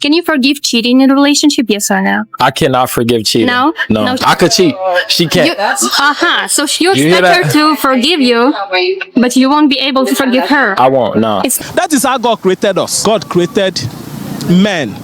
Can you forgive cheating in a relationship? Yes or no? I cannot forgive cheating. No? No. I could cheat. She can't. So you You hear expect her to forgive you, but you won't be able to forgive her. I won't, no. That is how God created us. God created men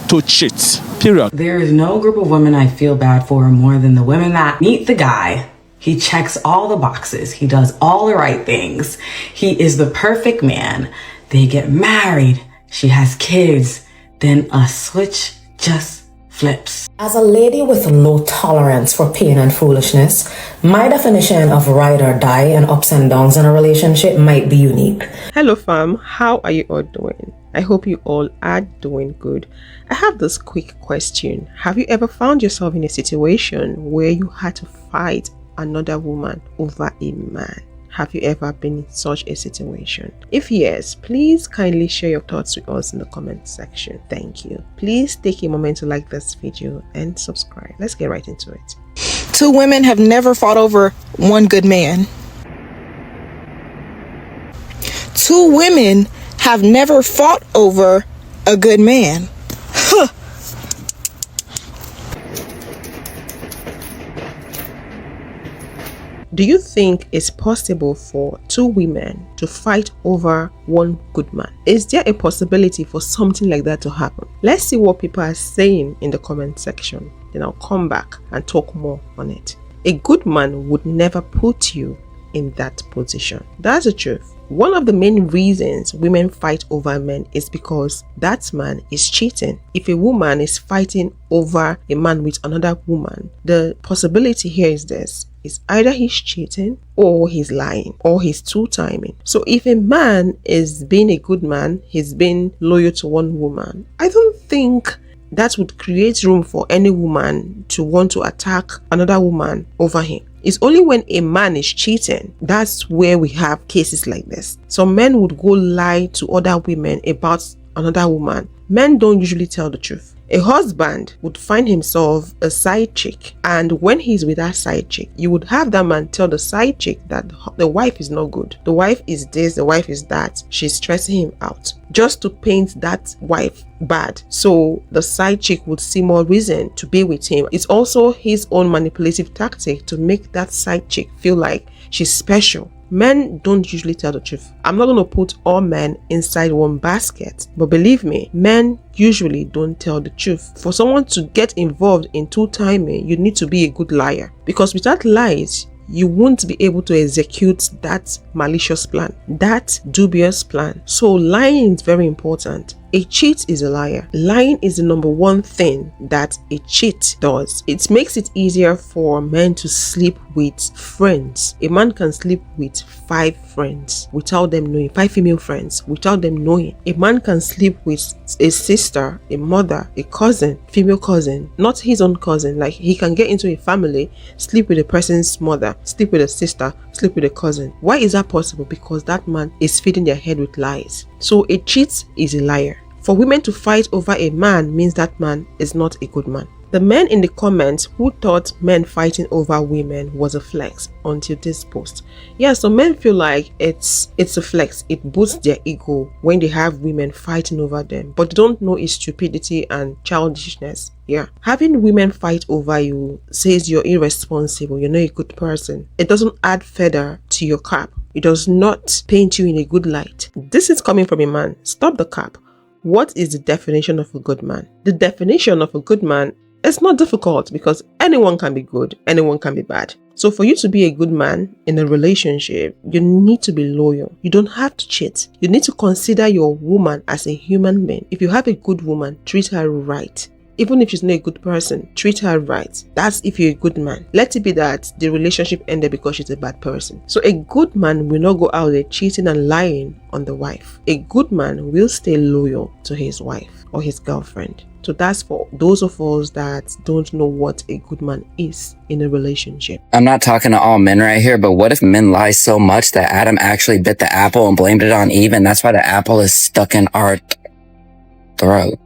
to cheat. Period. There is no group of women I feel bad for more than the women that meet the guy. He checks all the boxes. He does all the right things. He is the perfect man. They get married. She has kids. Then a switch just flips. As a lady with low tolerance for pain and foolishness, my definition of ride or die and ups and downs in a relationship might be unique. Hello fam, how are you all doing? I hope you all are doing good. I have this quick question. Have you ever found yourself in a situation where you had to fight another woman over a man? Have you ever been in such a situation? If yes, please kindly share your thoughts with us in the comment section. Thank you. Please take a moment to like this video and subscribe. Let's get right into it. 2 women have never fought over one good man. 2 women have never fought over a good man. Huh. Do you think it's possible for 2 women to fight over one good man? Is there a possibility for something like that to happen? Let's see what people are saying in the comment section. Then I'll come back and talk more on it. A good man would never put you in that position. That's the truth. One of the main reasons women fight over men is because that man is cheating. If a woman is fighting over a man with another woman, the possibility here is this. It's either he's cheating or he's lying or he's two-timing. So if a man is being a good man, he's being loyal to one woman, I don't think that would create room for any woman to want to attack another woman over him. It's only when a man is cheating, that's where we have cases like this. Some men would go lie to other women about another woman. Men don't usually tell the truth. A husband would find himself a side chick, and when he's with that side chick, you would have that man tell the side chick that the wife is not good. The wife is this, the wife is that. She's stressing him out, just to paint that wife bad. So the side chick would see more reason to be with him. It's also his own manipulative tactic to make that side chick feel like she's special. Men don't usually tell the truth. I'm not going to put all men inside one basket, but believe me, men usually don't tell the truth. For someone to get involved in two-timing, you need to be a good liar, because without lies, you won't be able to execute that malicious plan, that dubious plan. So lying is very important. A cheat is a liar. Lying is the number one thing that a cheat does. It makes it easier for men to sleep with friends. A man can sleep with 5 friends without them knowing, 5 female friends without them knowing. A man can sleep with a sister, a mother, a cousin, female cousin, not his own cousin. Like, he can get into a family, sleep with a person's mother, sleep with a sister, sleep with a cousin. Why is that possible? Because that man is feeding their head with lies. So a cheat is a liar. For women to fight over a man means that man is not a good man. The men in the comments who thought men fighting over women was a flex until this post. Yeah, so men feel like it's a flex. It boosts their ego when they have women fighting over them, but they don't know it's stupidity and childishness. Yeah, having women fight over you says you're irresponsible, you're not a good person. It doesn't add feather to your cap. It does not paint you in a good light. This is coming from a man. Stop the cap. What is the definition of a good man? The definition of a good man is not difficult, because anyone can be good, anyone can be bad. So for you to be a good man in a relationship, you need to be loyal. You don't have to cheat. You need to consider your woman as a human being. If you have a good woman, treat her right. Even if she's not a good person, treat her right. That's if you're a good man. Let it be that the relationship ended because she's a bad person. So a good man will not go out there cheating and lying on the wife. A good man will stay loyal to his wife or his girlfriend. So that's for those of us that don't know what a good man is in a relationship. I'm not talking to all men right here, but what if men lie so much that Adam actually bit the apple and blamed it on Eve, and that's why the apple is stuck in our throat?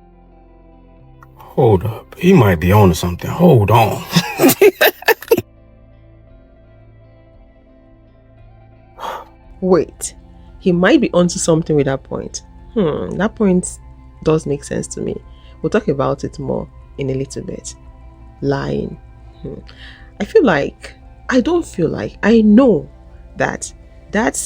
Hold up. He might be on to something. Hold on. Wait, he might be onto something with that point. That point does make sense to me. We'll talk about it more in a little bit. Lying. I know that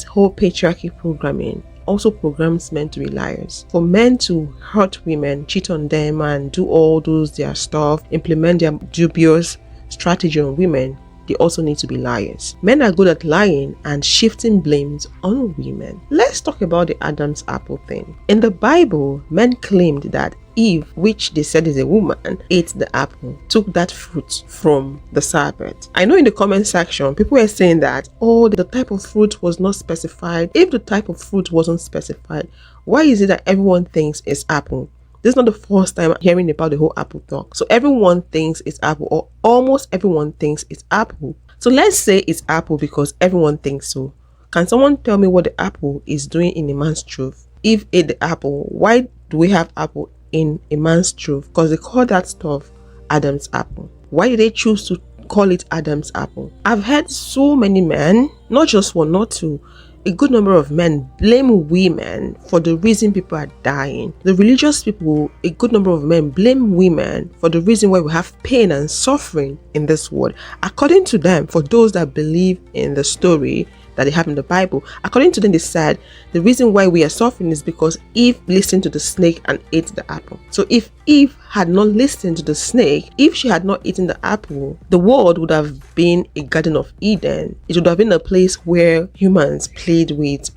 whole patriarchy programming also programs men to be liars. For men to hurt women, cheat on them, and do all those their stuff, implement their dubious strategy on women, they also need to be liars. Men are good at lying and shifting blames on women. Let's talk about the Adam's apple thing. In the Bible, men claimed that Eve, which they said is a woman, ate the apple, took that fruit from the serpent. I know in the comment section, people were saying that, oh, the type of fruit was not specified. If the type of fruit wasn't specified, why is it that everyone thinks it's apple? This is not the first time hearing about the whole apple talk. So everyone thinks it's apple, or almost everyone thinks it's apple. So let's say it's apple because everyone thinks so. Can someone tell me what the apple is doing in a man's truth? Eve ate the apple. Why do we have apple in a man's truth? Because they call that stuff Adam's apple. Why did they choose to call it Adam's apple? I've heard so many men, not just one, not two, a good number of men blame women for the reason people are dying. The religious people, a good number of men blame women for the reason why we have pain and suffering in this world. According to them, for those that believe in the story that they have in the Bible, according to them, they said the reason why we are suffering is because Eve listened to the snake and ate the apple. So if Eve had not listened to the snake, if she had not eaten the apple, the world would have been a Garden of Eden. It would have been a place where humans played with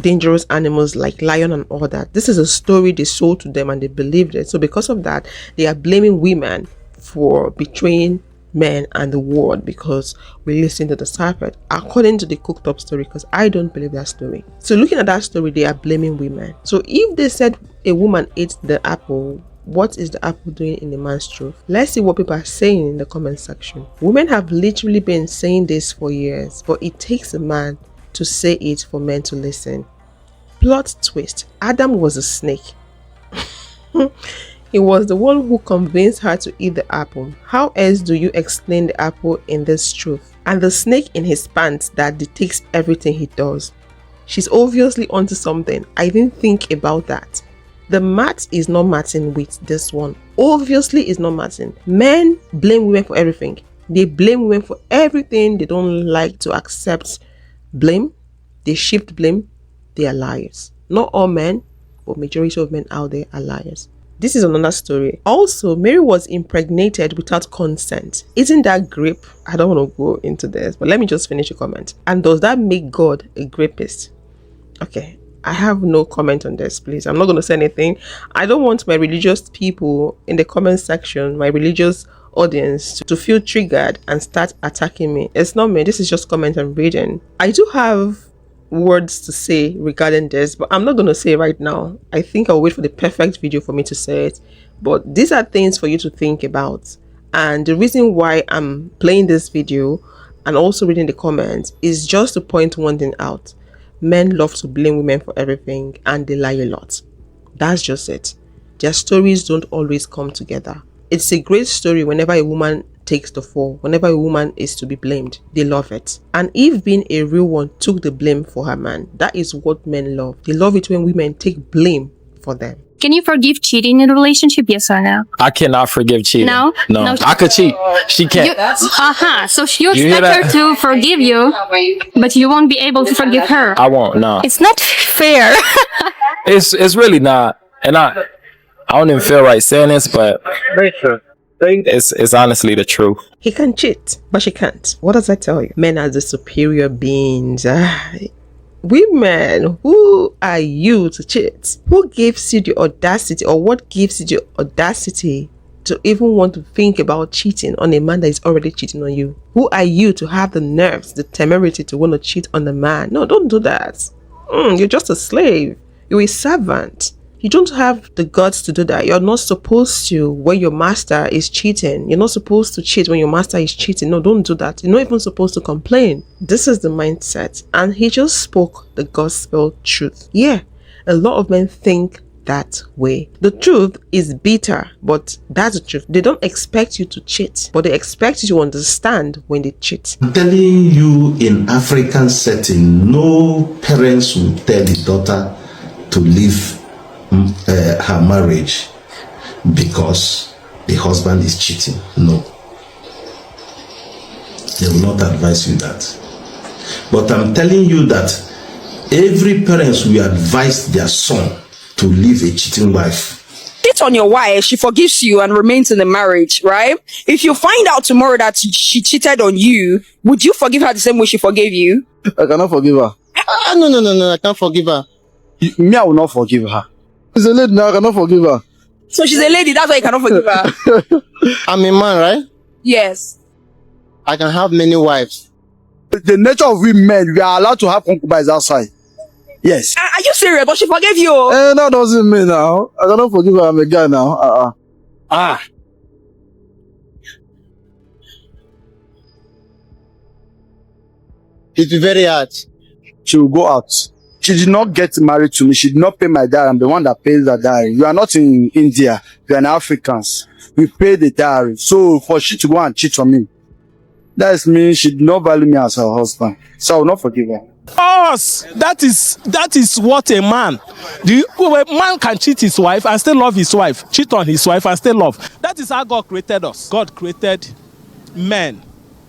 dangerous animals like lion and all that. This is a story they sold to them and they believed it. So because of that, they are blaming women for betraying men and the world because we listen to the serpent, according to the cooked up story, because I don't believe that story. So looking at that story, they are blaming women. So if they said a woman ate the apple, what is the apple doing in a man's truth? Let's see what people are saying in the comment section. Women have literally been saying this for years, but it takes a man to say it for men to listen. Plot twist: Adam was a snake. He was the one who convinced her to eat the apple. How else do you explain the apple in this truth? And the snake in his pants that dictates everything he does. She's obviously onto something. I didn't think about that. The math is not matching with this one. Obviously it's not matching. Men blame women for everything. They blame women for everything. They don't like to accept blame. They shift blame. They are liars. Not all men, but majority of men out there are liars. This is another story. Also, Mary was impregnated without consent. Isn't that grape? I don't want to go into this, but let me just finish a comment. And does that make God a rapist? Okay, I have no comment on this, please. I'm not going to say anything. I don't want my religious people in the comment section, my religious audience, to feel triggered and start attacking me. It's not me. This is just comment I'm reading. I do have words to say regarding this, but I'm not going to say it right now. I think I'll wait for the perfect video for me to say it. But these are things for you to think about. And the reason why I'm playing this video and also reading the comments is just to point one thing out. Men love to blame women for everything and they lie a lot. That's just it. Their stories don't always come together. It's a great story whenever a woman takes the fall, whenever a woman is to be blamed. They love it. And Eve, being a real one, took the blame for her man. That is what men love. They love it when women take blame for them. Can you forgive cheating in a relationship? Yes or no? I cannot forgive cheating. No? No. I could cheat. She can't. So you expect her to forgive you, but you won't be able to forgive her. I won't. No. It's not fair. It's really not. And I don't even feel right saying this, but it's honestly the truth. He can cheat, but she can't. What does that tell you? Men are the superior beings. Women, who are you to cheat? Who gives you the audacity, or what gives you the audacity to even want to think about cheating on a man that is already cheating on you? Who are you to have the nerves, the temerity to want to cheat on the man? No, don't do that. You're just a slave. You're a servant. You don't have the guts to do that. You're not supposed to when your master is cheating. You're not supposed to cheat when your master is cheating. No, don't do that. You're not even supposed to complain. This is the mindset. And he just spoke the gospel truth. Yeah, a lot of men think that way. The truth is bitter, but that's the truth. They don't expect you to cheat, but they expect you to understand when they cheat. I'm telling you, in African setting, no parents will tell the daughter to leave her marriage because the husband is cheating. No. They will not advise you that. But I'm telling you that every parent will advise their son to leave a cheating wife. Cheat on your wife, she forgives you and remains in the marriage, right? If you find out tomorrow that she cheated on you, would you forgive her the same way she forgave you? I cannot forgive her. No, I can't forgive her. Me, I will not forgive her. She's a lady now, I cannot forgive her. So she's a lady, that's why you cannot forgive her. I'm a man, right? Yes. I can have many wives. The nature of we men, we are allowed to have concubines outside. Yes. Are you serious? But she forgave you. That doesn't mean now. I cannot forgive her. I'm a guy now. It's very hard. She will go out. She did not get married to me. She did not pay my dowry. I'm the one that pays the dowry. You are not in India. You are an Africans. We pay the dowry. So for she to go and cheat on me, that means she did not value me as her husband. So I will not forgive her. Us. That is what a man. A man can cheat his wife and still love his wife. Cheat on his wife and still love. That is how God created us. God created men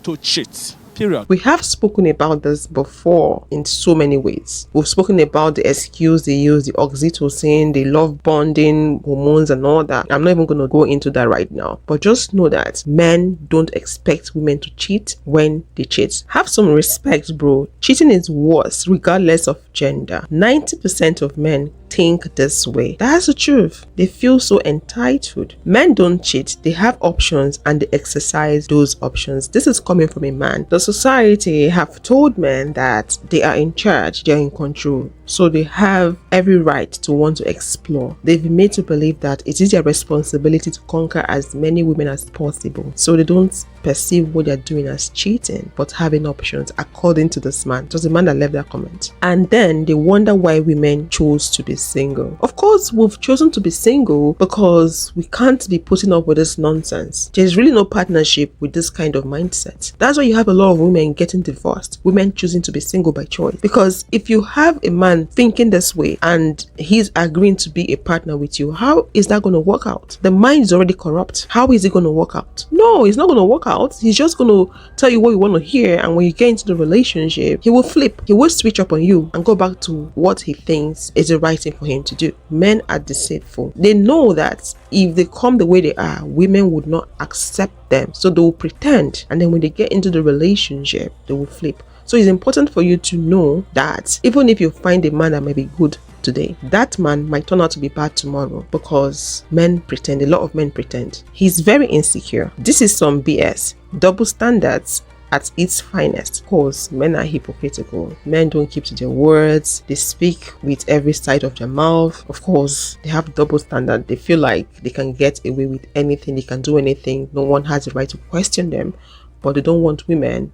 to cheat. Period. We have spoken about this before in so many ways. We've spoken about the excuse they use, the oxytocin, the love bonding hormones and all that. I'm not even going to go into that right now. But just know that men don't expect women to cheat when they cheat. Have some respect, bro. Cheating is worse regardless of gender. 90% of men think this way. That's the truth. They feel so entitled. Men don't cheat. They have options and they exercise those options. This is coming from a man. The society have told men that they are in charge, they're in control. So they have every right to want to explore. They've been made to believe that it is their responsibility to conquer as many women as possible. So they don't perceive what they're doing as cheating, but having options, according to this man. It was the man that left that comment. And then they wonder why women chose to be single. Of course, we've chosen to be single because we can't be putting up with this nonsense. There's really no partnership with this kind of mindset. That's why you have a lot of women getting divorced, women choosing to be single by choice. Because if you have a man thinking this way and he's agreeing to be a partner with you, how is that going to work out? The mind is already corrupt. How is it going to work out? No, it's not going to work out. He's just going to tell you what you want to hear, and when you get into the relationship, he will flip. He will switch up on you and go back to what he thinks is the right thing for him to do. Men are deceitful. They know that if they come the way they are, women would not accept them, so they will pretend, and then when they get into the relationship, they will flip. So it's important for you to know that even if you find a man that may be good today, that man might turn out to be bad tomorrow, because men pretend. A lot of men pretend. He's very insecure. This is some BS. Double standards at its finest. Of course, men are hypocritical. Men don't keep to their words. They speak with every side of their mouth. Of course, they have double standard. They feel like they can get away with anything. They can do anything. No one has the right to question them. But they don't want women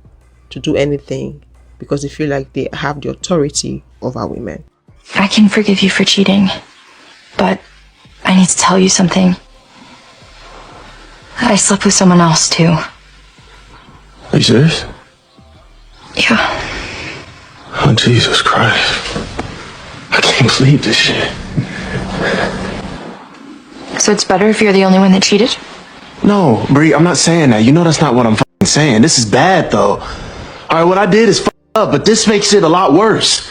to do anything because they feel like they have the authority over women. I can forgive you for cheating, but I need to tell you something. I slept with someone else too. Are you serious? Yeah. Oh, Jesus Christ. I can't believe this shit. So it's better if you're the only one that cheated? No, Bree, I'm not saying that. You know that's not what I'm fucking saying. This is bad, though. Alright, what I did is fucked up, but this makes it a lot worse.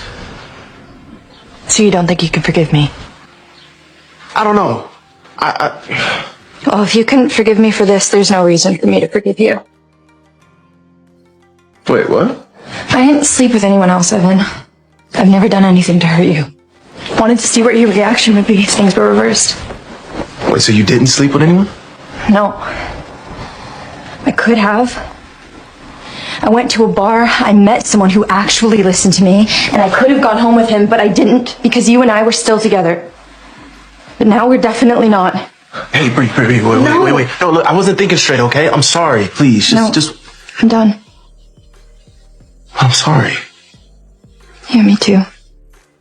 So you don't think you can forgive me? I don't know. Well, if you couldn't forgive me for this, there's no reason for me to forgive you. Wait, what? I didn't sleep with anyone else, Evan. I've never done anything to hurt you. Wanted to see what your reaction would be if things were reversed. Wait, so you didn't sleep with anyone? No. I could have. I went to a bar, I met someone who actually listened to me, and I could have gone home with him, but I didn't, because you and I were still together. But now we're definitely not. Hey, Bree, wait. No, look, I wasn't thinking straight, okay? I'm sorry, please, just... I'm done. I'm sorry. Yeah, me too.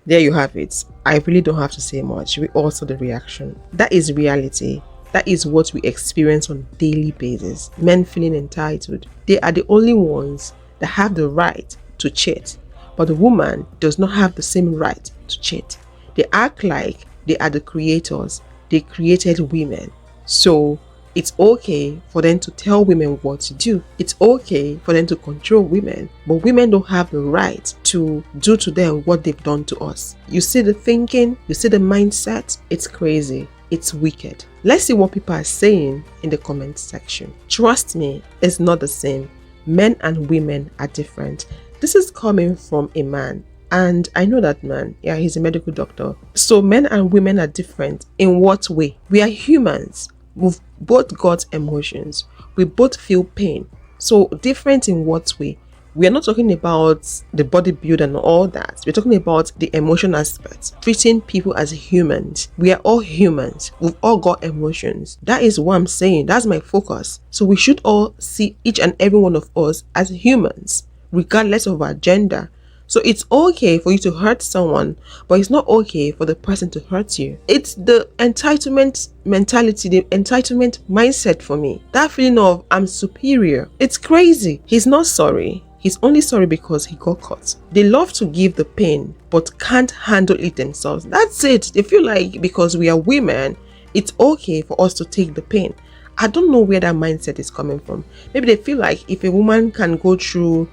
There you have it. I really don't have to say much. We all saw the reaction. That is reality. That is what we experience on a daily basis. Men feeling entitled. They are the only ones that have the right to cheat. But the woman does not have the same right to cheat. They act like they are the creators. They created women. So it's okay for them to tell women what to do. It's okay for them to control women. But women don't have the right to do to them what they've done to us. You see the thinking, you see the mindset. It's crazy. It's wicked. Let's see what people are saying in the comment section. Trust me, it's not the same. Men and women are different. This is coming from a man. And I know that man. Yeah, he's a medical doctor. So men and women are different. In what way? We are humans. We've both got emotions. We both feel pain. So different in what way? We are not talking about the body build and all that. We're talking about the emotion aspect. Treating people as humans. We are all humans. We've all got emotions. That is what I'm saying. That's my focus. So we should all see each and every one of us as humans, regardless of our gender. So it's okay for you to hurt someone, but it's not okay for the person to hurt you. It's the entitlement mentality, the entitlement mindset for me. That feeling of I'm superior. It's crazy. He's not sorry. He's only sorry because he got caught. They love to give the pain, but can't handle it themselves. That's it. They feel like because we are women, it's okay for us to take the pain. I don't know where that mindset is coming from. Maybe they feel like if a woman can go through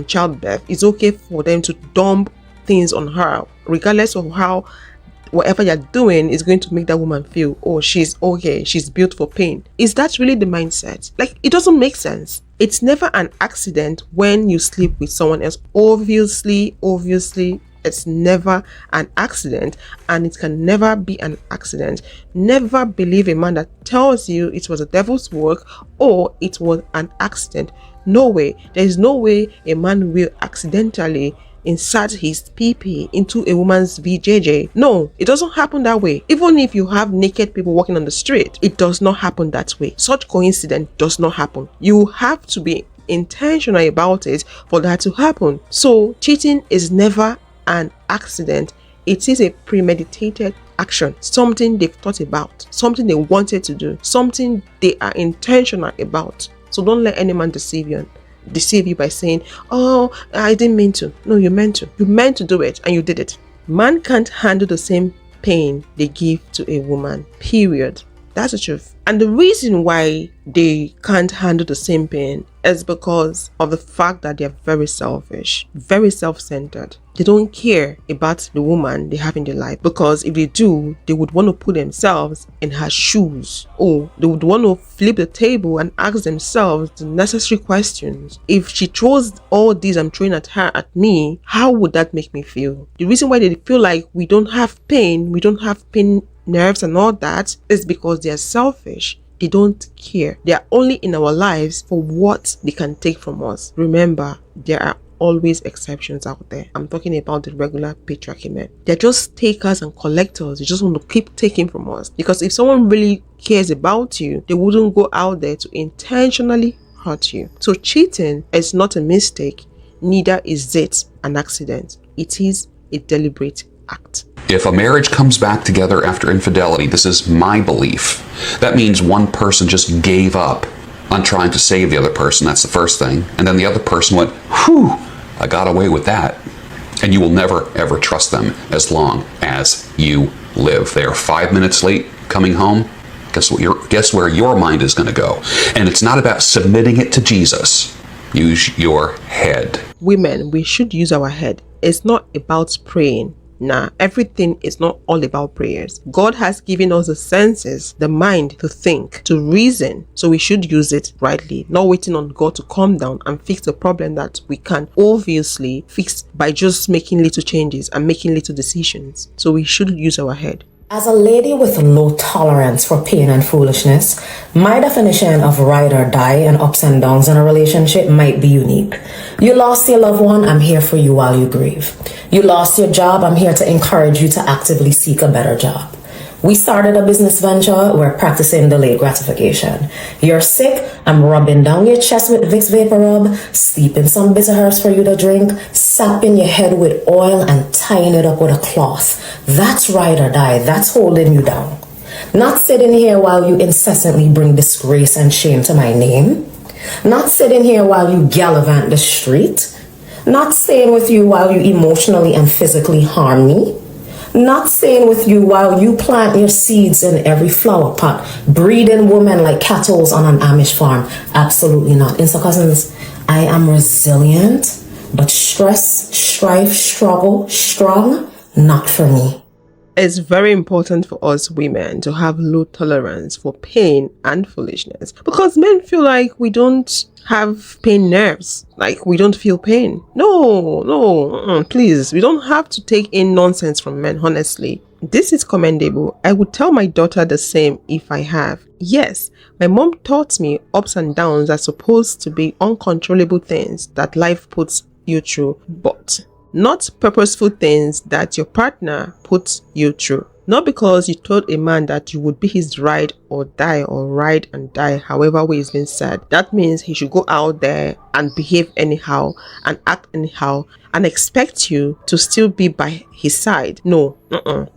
childbirth, it's okay for them to dump things on her, regardless of how whatever you're doing is going to make that woman feel, oh, she's okay, she's built for pain. Is that really the mindset? Like, it doesn't make sense. It's never an accident when you sleep with someone else. Obviously, it's never an accident, and it can never be an accident. Never believe a man that tells you it was a devil's work or it was an accident. No way. There is no way a man will accidentally insert his PP into a woman's VJJ. No, it doesn't happen that way. Even if you have naked people walking on the street, it does not happen that way. Such coincidence does not happen. You have to be intentional about it for that to happen. So cheating is never an accident. It is a premeditated action, something they've thought about, something they wanted to do, something they are intentional about. So don't let any man deceive you by saying, oh, I didn't mean to. No, you meant to. You meant to do it and you did it. Man can't handle the same pain they give to a woman, period. That's the truth. And the reason why they can't handle the same pain is because of the fact that they're very selfish, very self-centered. They don't care about the woman they have in their life, because if they do, they would want to put themselves in her shoes, or they would want to flip the table and ask themselves the necessary questions. If she throws all these I'm throwing at her at me, how would that make me feel? The reason why they feel like we don't have pain nerves and all that is because they are selfish. They don't care. They are only in our lives for what they can take from us. Remember, there are always exceptions out there. I'm talking about the regular patriarchy men. They're just takers and collectors. They just want to keep taking from us. Because if someone really cares about you, they wouldn't go out there to intentionally hurt you. So cheating is not a mistake. Neither is it an accident. It is a deliberate act. If a marriage comes back together after infidelity, this is my belief, that means one person just gave up on trying to save the other person. That's the first thing. And then the other person went, whew, I got away with that. And you will never, ever trust them as long as you live. They are 5 minutes late coming home. Guess where your mind is going to go. And it's not about submitting it to Jesus. Use your head. Women, we should use our head. It's not about praying. Nah, everything is not all about prayers. God has given us the senses, the mind to think, to reason. So we should use it rightly, not waiting on God to come down and fix the problem that we can obviously fix by just making little changes and making little decisions. So we should use our head. As a lady with low tolerance for pain and foolishness, my definition of ride or die and ups and downs in a relationship might be unique. You lost your loved one, I'm here for you while you grieve. You lost your job, I'm here to encourage you to actively seek a better job. We started a business venture, we're practicing delayed gratification. You're sick, I'm rubbing down your chest with Vicks Vapor Rub, steeping some bitter herbs for you to drink, sapping your head with oil and tying it up with a cloth. That's ride or die, that's holding you down. Not sitting here while you incessantly bring disgrace and shame to my name. Not sitting here while you gallivant the street. Not staying with you while you emotionally and physically harm me. Not staying with you while you plant your seeds in every flower pot, breeding women like cattle on an Amish farm. Absolutely not. And so, cousins, I am resilient, but stress, strife, struggle, strong, not for me. It's very important for us women to have low tolerance for pain and foolishness, because men feel like we don't have pain nerves, like we don't feel pain. No, please, we don't have to take in nonsense from men, honestly. This is commendable. I would tell my daughter the same if I have. Yes, my mom taught me ups and downs are supposed to be uncontrollable things that life puts you through, but not purposeful things that your partner puts you through. Not because you told a man that you would be his ride or die, or ride and die, however way it's been said. That means he should go out there and behave anyhow and act anyhow and expect you to still be by his side. No,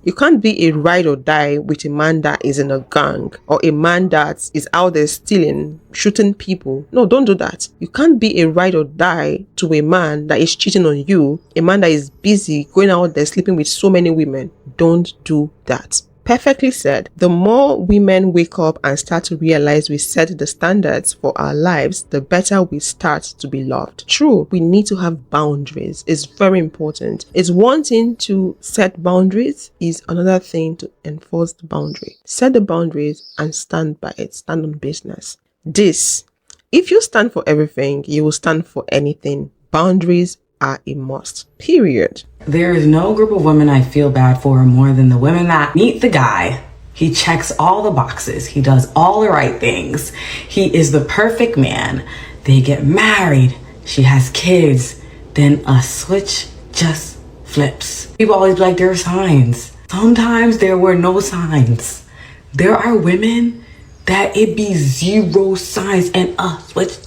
you can't be a ride or die with a man that is in a gang, or a man that is out there stealing, shooting people. No, don't do that. You can't be a ride or die to a man that is cheating on you, a man that is busy going out there sleeping with so many women. Don't do that. Perfectly said. The more women wake up and start to realize we set the standards for our lives, the better we start to be loved. True, we need to have boundaries. It's very important. It's one thing to set boundaries, is another thing to enforce the boundary. Set the boundaries and stand by it. Stand on business. If you stand for everything, you will stand for anything. Boundaries are a must. Period. There is no group of women I feel bad for more than the women that meet the guy. He checks all the boxes. He does all the right things. He is the perfect man. They get married. She has kids. Then a switch just flips. People always be like, there are signs. Sometimes there were no signs. There are women that it be zero signs and a switch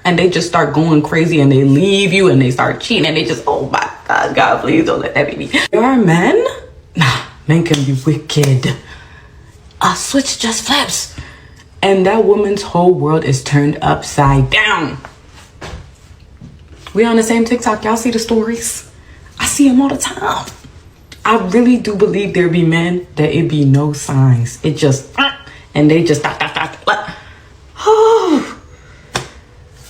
and they just start going crazy and they leave you and they start cheating and they just, oh my God, please don't let that be me. There are men? Nah, men can be wicked. A switch just flips and that woman's whole world is turned upside down. We on the same TikTok. Y'all see the stories? I see them all the time. I really do believe there be men that it be no signs. It just, and they just, oh.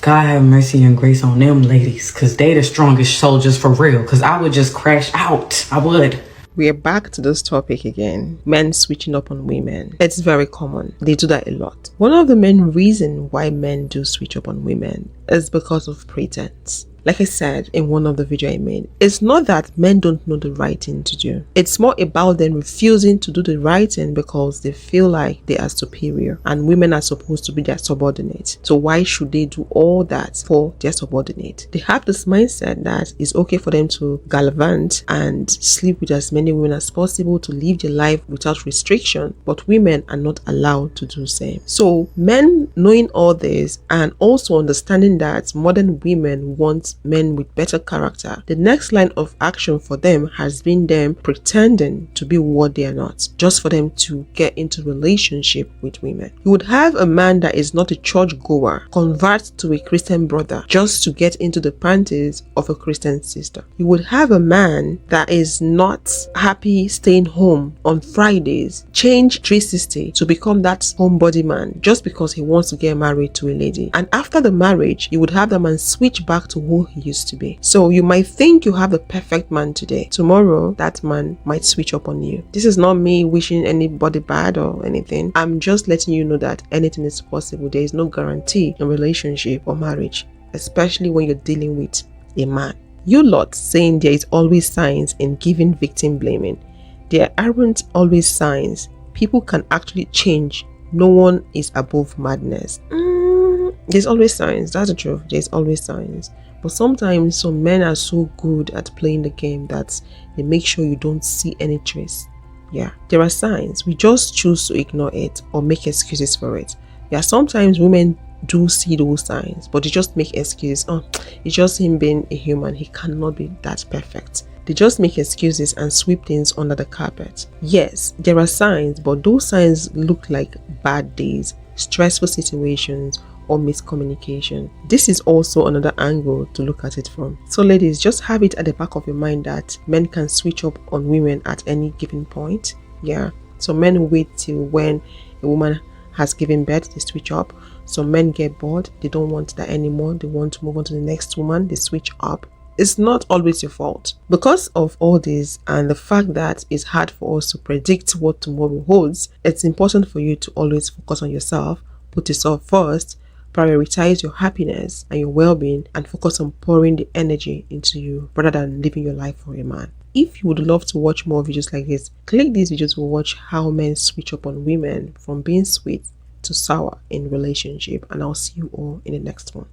God have mercy and grace on them ladies, because they the strongest soldiers for real, because I would just crash out. I would. We are back to this topic again. Men switching up on women. It's very common. They do that a lot. One of the main reasons why men do switch up on women is because of pretense. Like I said in one of the videos I made, it's not that men don't know the right thing to do. It's more about them refusing to do the right thing because they feel like they are superior and women are supposed to be their subordinate. So why should they do all that for their subordinate? They have this mindset that it's okay for them to gallivant and sleep with as many women as possible, to live their life without restriction, but women are not allowed to do the same. So men knowing all this and also understanding that modern women want men with better character, the next line of action for them has been them pretending to be what they are not, just for them to get into relationship with women. You would have a man that is not a church goer convert to a Christian brother just to get into the panties of a Christian sister. You would have a man that is not happy staying home on Fridays change 360 to become that homebody man just because he wants to get married to a lady, and after the marriage you would have the man switch back to who he used to be. So you might think you have the perfect man today. Tomorrow that man might switch up on you. This is not me wishing anybody bad or anything. I'm just letting you know that anything is possible. There is no guarantee in relationship or marriage, especially when you're dealing with a man. You lot saying there is always signs in giving victim blaming. There aren't always signs. People can actually change. No one is above madness. There's always signs. That's the truth. There's always signs. But sometimes some men are so good at playing the game that they make sure you don't see any trace. Yeah, there are signs. We just choose to ignore it or make excuses for it. Yeah, sometimes women do see those signs, but they just make excuses. Oh, it's just him being a human. He cannot be that perfect. They just make excuses and sweep things under the carpet. Yes, there are signs, but those signs look like bad days, stressful situations, or miscommunication. This is also another angle to look at it from. So ladies, just have it at the back of your mind that men can switch up on women at any given point. Yeah, so men wait till when a woman has given birth, they switch up. So men get bored, they don't want that anymore, they want to move on to the next woman, they switch up. It's not always your fault. Because of all this and the fact that it's hard for us to predict what tomorrow holds, it's important for you to always focus on yourself, put yourself first, prioritize your happiness and your well-being, and focus on pouring the energy into you rather than living your life for a man. If you would love to watch more videos like this, click these videos to watch how men switch up on women from being sweet to sour in relationship, and I'll see you all in the next one.